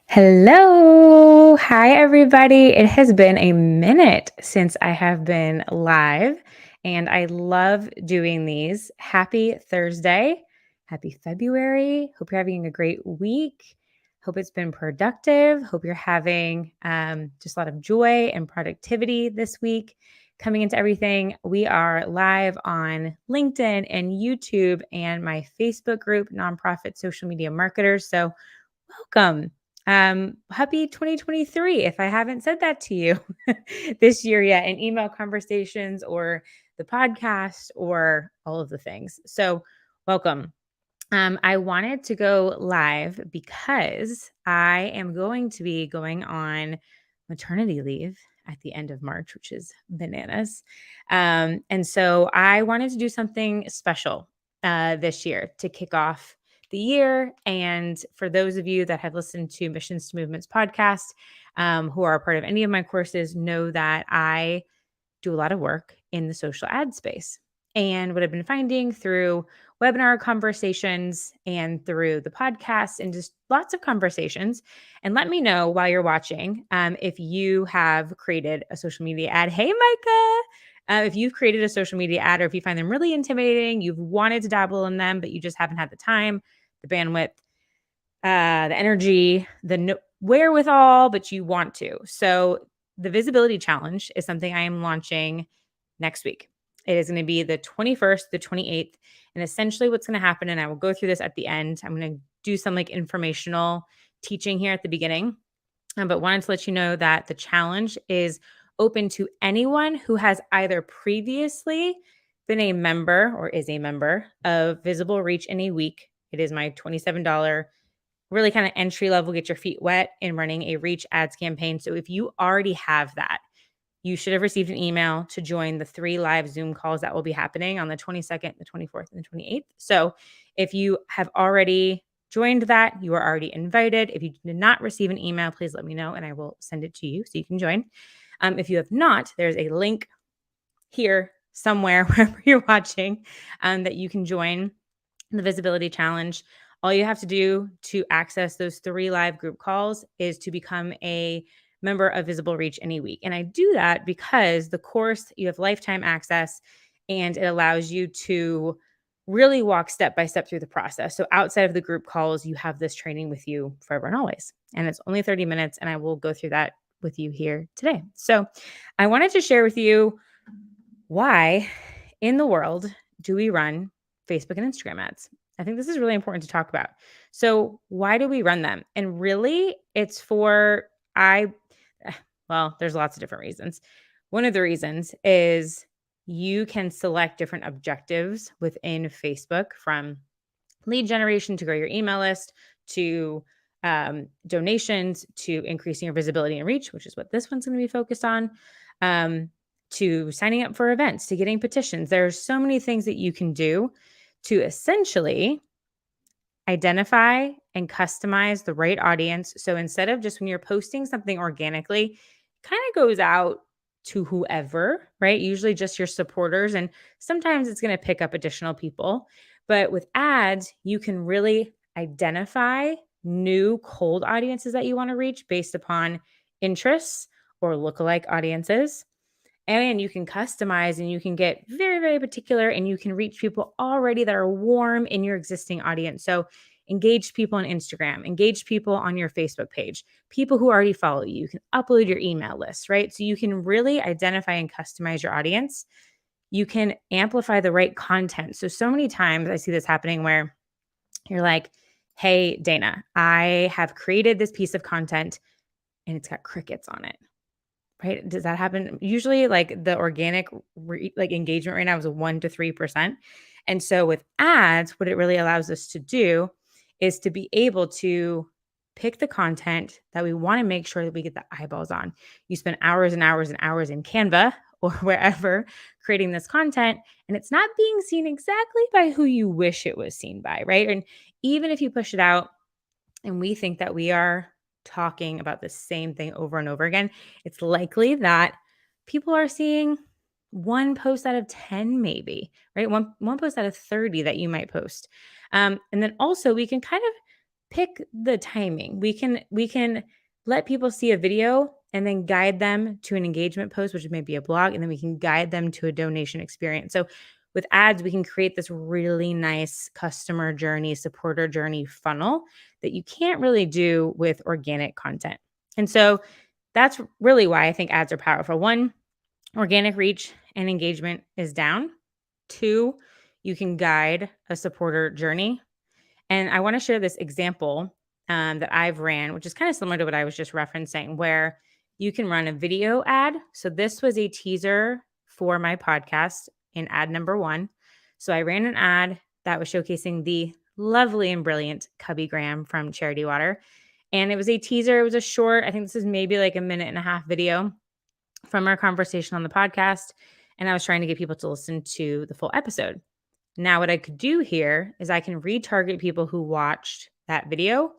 Hello. Hi, everybody. It has been a minute since I have been live, and I love doing these. Happy Thursday. Happy February. Hope you're having a great week. Hope it's been productive. Hope you're having just a lot of joy and productivity this week. Coming into everything, we are live on LinkedIn and YouTube and my Facebook group, Nonprofit Social Media Marketers. So, welcome. Happy 2023. If I haven't said that to you this year yet in email conversations or the podcast or all of the things. So, welcome. I wanted to go live because I am going to be going on maternity leave at the end of March, which is bananas. And so I wanted to do something special this year to kick off the year. And for those of you that have listened to Missions to Movements podcast, who are a part of any of my courses, know that I do a lot of work in the social ad space. And what I've been finding through webinar conversations and through the podcast and just lots of conversations. And let me know while you're watching if you have created a social media ad. Hey, Micah. If you've created a social media ad or if you find them really intimidating, you've wanted to dabble in them, but you just haven't had the time, the bandwidth, the energy, wherewithal, but you want to. So the visibility challenge is something I am launching next week. It is going to be the 21st, the 28th. And essentially what's going to happen, and I will go through this at the end, I'm going to do some like informational teaching here at the beginning. But wanted to let you know that the challenge is open to anyone who has either previously been a member or is a member of Visible Reach in a Week. It is my $27 really kind of entry level, get your feet wet in running a reach ads campaign. So if you already have that, you should have received an email to join the 3 live Zoom calls that will be happening on the 22nd, the 24th, and the 28th. So if you have already joined that, you are already invited. If you did not receive an email, please let me know and I will send it to you so you can join. If you have not, there's a link here somewhere, wherever you're watching, that you can join the visibility challenge. All you have to do to access those 3 live group calls is to become a member of Visible Reach any week. And I do that because the course, you have lifetime access and it allows you to really walk step by step through the process. So outside of the group calls, you have this training with you forever and always. And it's only 30 minutes and I will go through that with you here today. So I wanted to share with you why in the world do we run Facebook and Instagram ads? I think this is really important to talk about. So, why do we run them? And really, it's for there's lots of different reasons. One of the reasons is you can select different objectives within Facebook, from lead generation to grow your email list to donations to increasing your visibility and reach, which is what this one's going to be focused on. To signing up for events, to getting petitions. There are so many things that you can do to essentially identify and customize the right audience. So instead of just when you're posting something organically, kind of goes out to whoever, right? Usually just your supporters. And sometimes it's going to pick up additional people. But with ads, you can really identify new cold audiences that you want to reach based upon interests or lookalike audiences. And you can customize and you can get very, very particular and you can reach people already that are warm in your existing audience. So engage people on Instagram, engage people on your Facebook page, people who already follow you. You can upload your email list, right? So you can really identify and customize your audience. You can amplify the right content. So many times I see this happening where you're like, hey, Dana, I have created this piece of content and it's got crickets on it. Right? Does that happen? Usually, like the organic engagement right now is 1 to 3%. And so with ads, what it really allows us to do is to be able to pick the content that we want to make sure that we get the eyeballs on. You spend hours and hours and hours in Canva or wherever creating this content, and it's not being seen exactly by who you wish it was seen by, right? And even if you push it out and we think that we are talking about the same thing over and over again, it's likely that people are seeing one post out of 10, maybe, right? One post out of 30 that you might post. And then also we can kind of pick the timing. We can let people see a video and then guide them to an engagement post, which may be a blog, and then we can guide them to a donation experience. So with ads, we can create this really nice customer journey, supporter journey funnel that you can't really do with organic content. And so that's really why I think ads are powerful. One, organic reach and engagement is down. Two, you can guide a supporter journey. And I want to share this example that I've ran, which is kind of similar to what I was just referencing, where you can run a video ad. So this was a teaser for my podcast in ad number 1. So I ran an ad that was showcasing the lovely and brilliant Cubby Graham from Charity Water. And it was a teaser. It was a short, I think this is maybe like a minute and a half video from our conversation on the podcast. And I was trying to get people to listen to the full episode. Now, what I could do here is I can retarget people who watched that video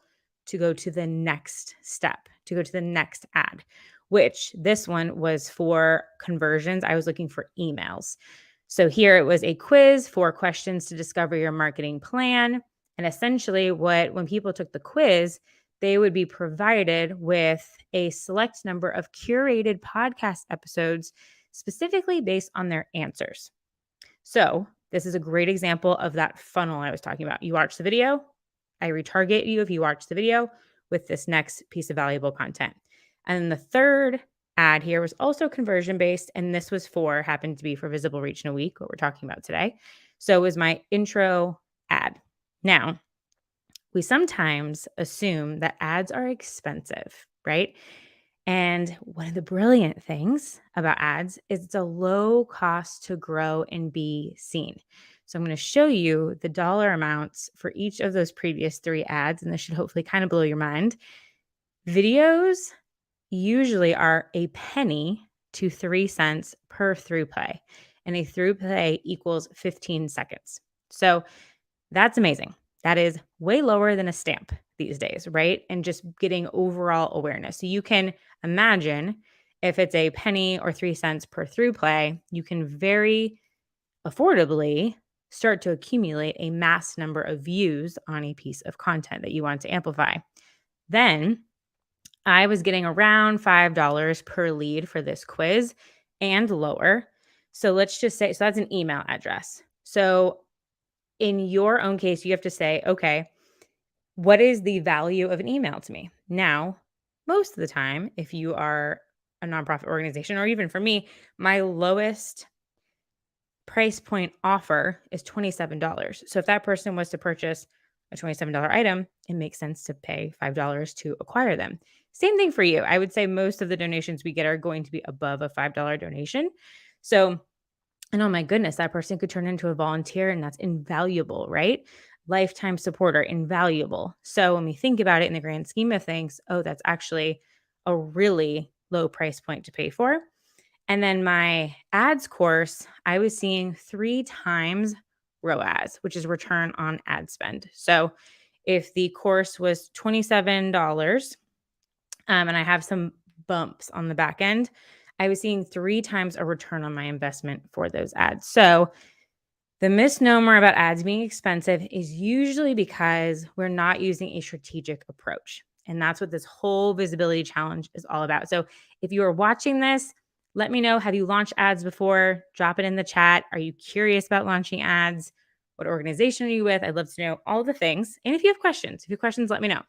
to go to the next step, to go to the next ad, which this one was for conversions. I was looking for emails. So here it was a quiz, 4 questions to discover your marketing plan. And essentially when people took the quiz, they would be provided with a select number of curated podcast episodes specifically based on their answers. So this is a great example of that funnel I was talking about. You watch the video, I retarget you if you watch the video with this next piece of valuable content. And the third ad here was also conversion based, and this was happened to be for visible reach in a week, what we're talking about today. So it was my intro ad. Now, we sometimes assume that ads are expensive, right? And one of the brilliant things about ads is it's a low cost to grow and be seen. So I'm going to show you the dollar amounts for each of those previous 3 ads, and this should hopefully kind of blow your mind. Videos usually are a penny to 3 cents per through play, and a through play equals 15 seconds. So that's amazing. That is way lower than a stamp these days, right? And just getting overall awareness. So you can imagine if it's a penny or 3 cents per through play, you can very affordably start to accumulate a mass number of views on a piece of content that you want to amplify. Then I was getting around $5 per lead for this quiz and lower. So let's just say, so that's an email address. So in your own case, you have to say, okay, what is the value of an email to me? Now, most of the time, if you are a nonprofit organization, or even for me, my lowest price point offer is $27. So if that person was to purchase a $27 item, it makes sense to pay $5 to acquire them. Same thing for you. I would say most of the donations we get are going to be above a $5 donation. So, and oh my goodness, that person could turn into a volunteer, and that's invaluable, right? Lifetime supporter, invaluable. So when we think about it in the grand scheme of things, oh, that's actually a really low price point to pay for. And then my ads course, I was seeing 3 times ROAS, which is return on ad spend. So if the course was $27, and I have some bumps on the back end, I was seeing 3 times a return on my investment for those ads. So the misnomer about ads being expensive is usually because we're not using a strategic approach. And that's what this whole visibility challenge is all about. So if you are watching this, let me know, have you launched ads before? Drop it in the chat. Are you curious about launching ads? What organization are you with? I'd love to know all the things. And if you have questions, let me know.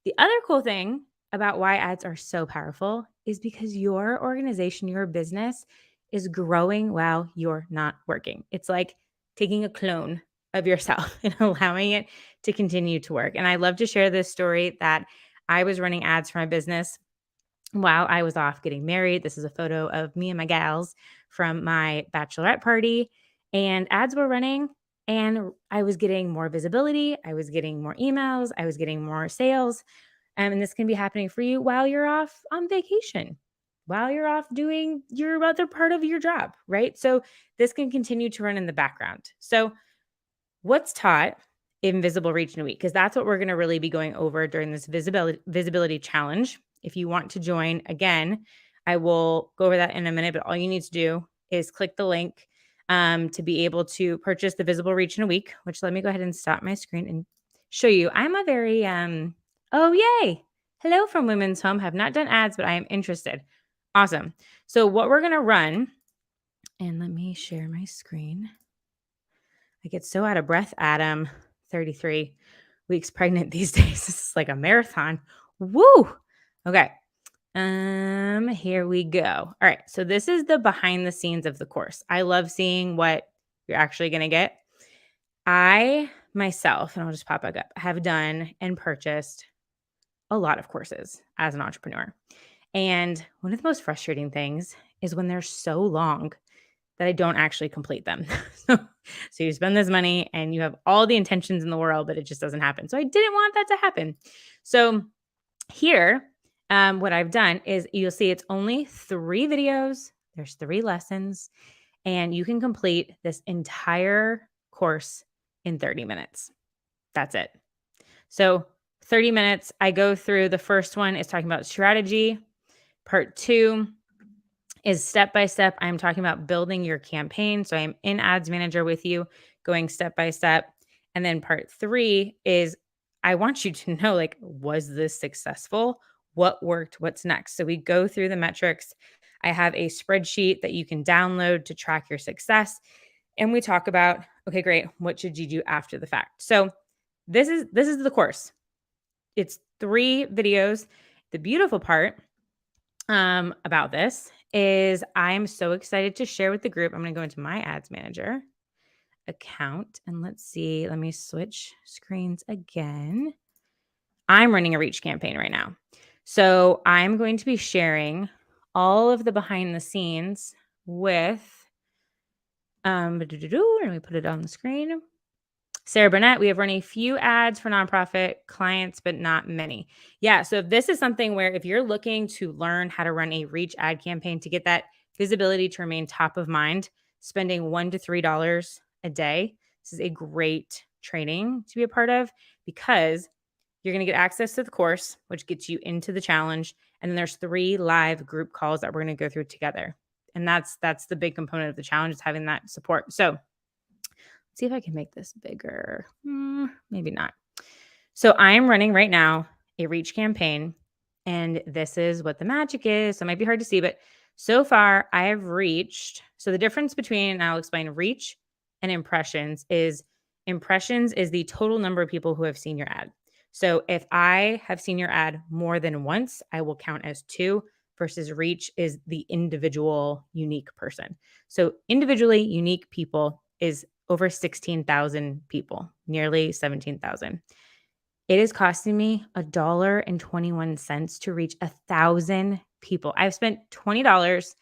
The other cool thing about why ads are so powerful is because your organization, your business is growing while you're not working. It's like taking a clone of yourself and allowing it to continue to work. And I love to share this story that I was running ads for my business while I was off getting married. This is a photo of me and my gals from my bachelorette party, and ads were running, and I was getting more visibility. I was getting more emails. I was getting more sales. And this can be happening for you while you're off on vacation, while you're off doing your other part of your job, right? So this can continue to run in the background. So what's taught in Visible Reach in a Week? Because that's what we're going to really be going over during this visibility challenge. If you want to join, again, I will go over that in a minute, but all you need to do is click the link to be able to purchase the Visible Reach in a Week, which let me go ahead and stop my screen and show you. I'm a very, oh, yay. Hello from Women's Home. Have not done ads, but I am interested. Awesome. So what we're going to run, and let me share my screen. I get so out of breath, Adam. 33 weeks pregnant these days. This is like a marathon. Woo. Okay. Here we go. All right. So this is the behind the scenes of the course. I love seeing what you're actually going to get. I myself, and I'll just pop back up, have done and purchased a lot of courses as an entrepreneur. And one of the most frustrating things is when they're so long that I don't actually complete them. So you spend this money and you have all the intentions in the world, but it just doesn't happen. So I didn't want that to happen. So here, what I've done is you'll see it's only 3 videos. There's 3 lessons, and you can complete this entire course in 30 minutes. That's it. So 30 minutes, I go through the first one is talking about strategy. Part 2 is step by step. I'm talking about building your campaign. So I'm in Ads Manager with you, going step by step. And then part 3 is I want you to know, like, was this successful? What worked? What's next? So we go through the metrics. I have a spreadsheet that you can download to track your success. And we talk about, okay, great. What should you do after the fact? So this is the course. It's 3 videos. The beautiful part about this is I'm so excited to share with the group. I'm going to go into my Ads Manager account and let's see. Let me switch screens again. I'm running a reach campaign right now. So I'm going to be sharing all of the behind the scenes with, let me put it on the screen. Sarah Burnett, we have run a few ads for nonprofit clients, but not many. Yeah. So if this is something where if you're looking to learn how to run a reach ad campaign to get that visibility to remain top of mind, spending $1 to $3 a day, this is a great training to be a part of because you're going to get access to the course, which gets you into the challenge. And then there's 3 live group calls that we're going to go through together. And that's the big component of the challenge is having that support. So see if I can make this bigger. Maybe not. So I'm running right now a reach campaign, and this is what the magic is. So it might be hard to see, but so far I have reached. So the difference between, I'll explain reach and impressions is the total number of people who have seen your ad. So if I have seen your ad more than once, I will count as 2 versus reach is the individual unique person. So individually unique people is over 16,000 people, nearly 17,000. It is costing me $1.21 to reach 1,000 people. I've spent $20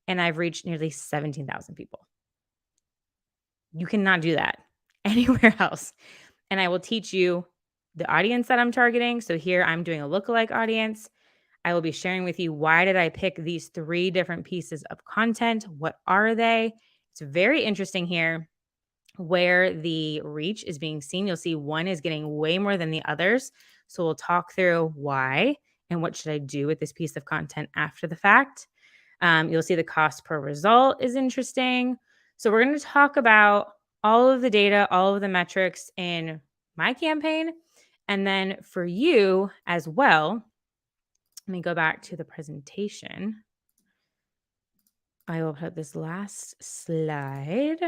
and I've reached nearly 17,000 people. You cannot do that anywhere else. And I will teach you the audience that I'm targeting. So here I'm doing a lookalike audience. I will be sharing with you why did I pick these 3 different pieces of content? What are they? It's very interesting here where the reach is being seen. You'll see one is getting way more than the others. So we'll talk through why and what should I do with this piece of content after the fact. You'll see the cost per result is interesting. So we're going to talk about all of the data, all of the metrics in my campaign. And then for you as well, let me go back to the presentation. I will put this last slide.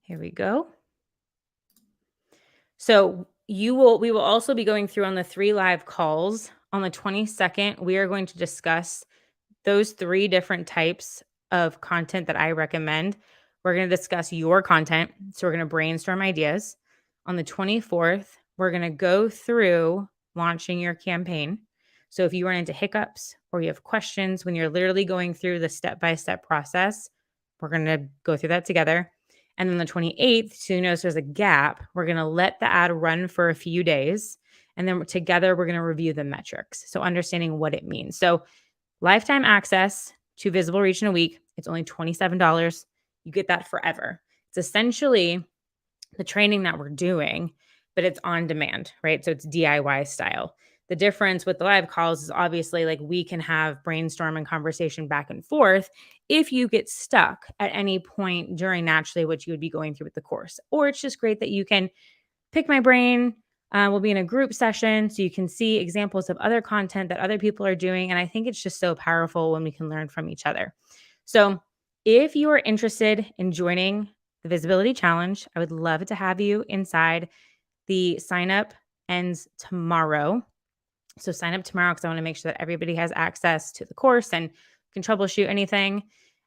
Here we go. So we will also be going through on the 3 live calls. On the 22nd, we are going to discuss those 3 different types of content that I recommend. We're going to discuss your content. So we're going to brainstorm ideas. On the 24th, we're going to go through launching your campaign. So if you run into hiccups or you have questions when you're literally going through the step-by-step process, we're going to go through that together. And then the 28th, so you notice there's a gap, we're going to let the ad run for a few days. And then together, we're going to review the metrics. So understanding what it means. So lifetime access to visible reach in a week, it's only $27. You get that forever. It's essentially the training that we're doing, but it's on demand, right? So it's DIY style. The difference with the live calls is obviously like we can have brainstorm and conversation back and forth if you get stuck at any point during naturally what you would be going through with the course. Or it's just great that you can pick my brain. We'll be in a group session so you can see examples of other content that other people are doing. And I think it's just so powerful when we can learn from each other. So if you are interested in joining the Visibility Challenge, I would love to have you inside. The sign up ends tomorrow. So sign up tomorrow because I want to make sure that everybody has access to the course and can troubleshoot anything.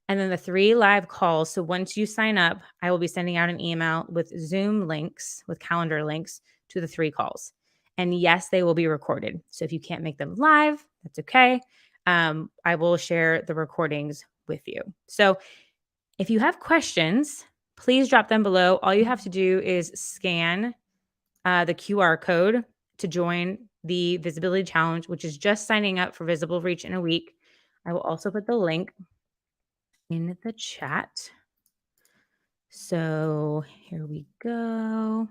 And then the 3 live calls. So once you sign up, I will be sending out an email with Zoom links, with calendar links to the 3 calls. And yes, they will be recorded. So if you can't make them live, that's okay. I will share the recordings with you. So if you have questions, please drop them below. All you have to do is scan the QR code to join the Visibility Challenge, which is just signing up for Visible Reach in a week. I will also put the link in the chat. So here we go.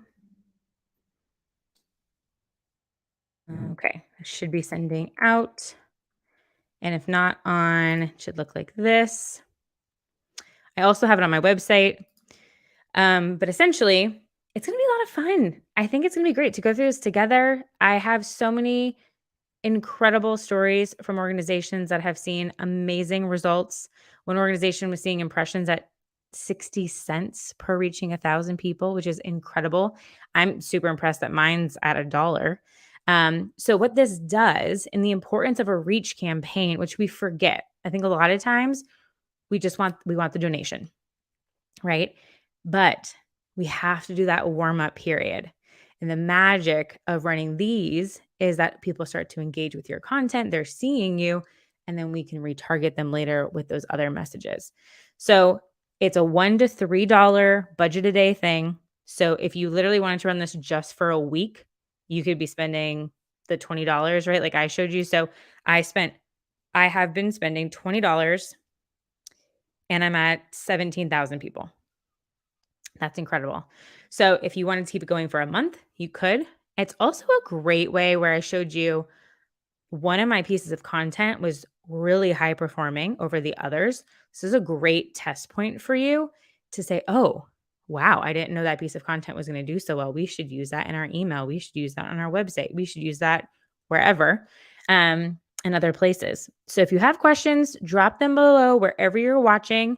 Okay, I should be sending out. And if not on, it should look like this. I also have it on my website. But essentially, it's going to be a lot of fun. I think it's going to be great to go through this together. I have so many incredible stories from organizations that have seen amazing results. One organization was seeing impressions at 60 cents per reaching 1,000 people, which is incredible. I'm super impressed that mine's at $1. So what this does, and the importance of a reach campaign, which we forget, I think a lot of times we want the donation, right? But we have to do that warm-up period. And the magic of running these is that people start to engage with your content, they're seeing you, and then we can retarget them later with those other messages. So it's a $1 to $3 budget a day thing. So if you literally wanted to run this just for a week, you could be spending the $20, right? Like I showed you. So I have been spending $20 and I'm at 17,000 people. That's incredible. So if you wanted to keep it going for a month, you could. It's also a great way where I showed you one of my pieces of content was really high performing over the others. This is a great test point for you to say, oh, wow, I didn't know that piece of content was going to do so well. We should use that in our email. We should use that on our website. We should use that wherever and other places. So if you have questions, drop them below wherever you're watching.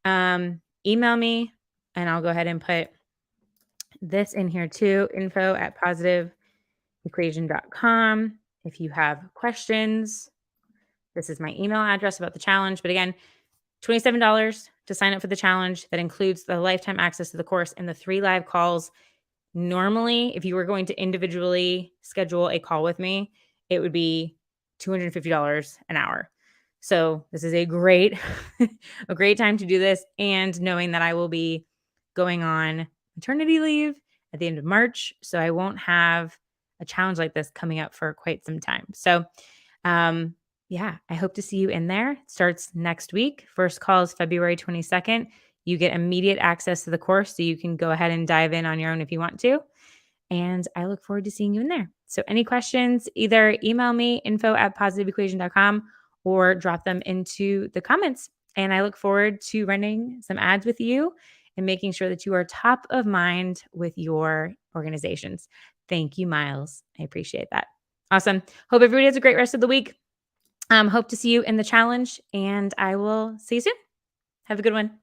Email me and I'll go ahead and put this in here too, info@positiveequation.com. If you have questions, this is my email address about the challenge. But again, $27 to sign up for the challenge. That includes the lifetime access to the course and the 3 live calls. Normally, if you were going to individually schedule a call with me, it would be $250 an hour. So this is a great, a great time to do this. And knowing that I will be going on maternity leave at the end of March. So I won't have a challenge like this coming up for quite some time. So yeah, I hope to see you in there. It starts next week. First call is February 22nd. You get immediate access to the course, so you can go ahead and dive in on your own if you want to. And I look forward to seeing you in there. So any questions, either email me, info@positiveequation.com, or drop them into the comments. And I look forward to running some ads with you and making sure that you are top of mind with your organizations. Thank you, Miles. I appreciate that. Awesome. Hope everybody has a great rest of the week. Hope to see you in the challenge, and I will see you soon. Have a good one.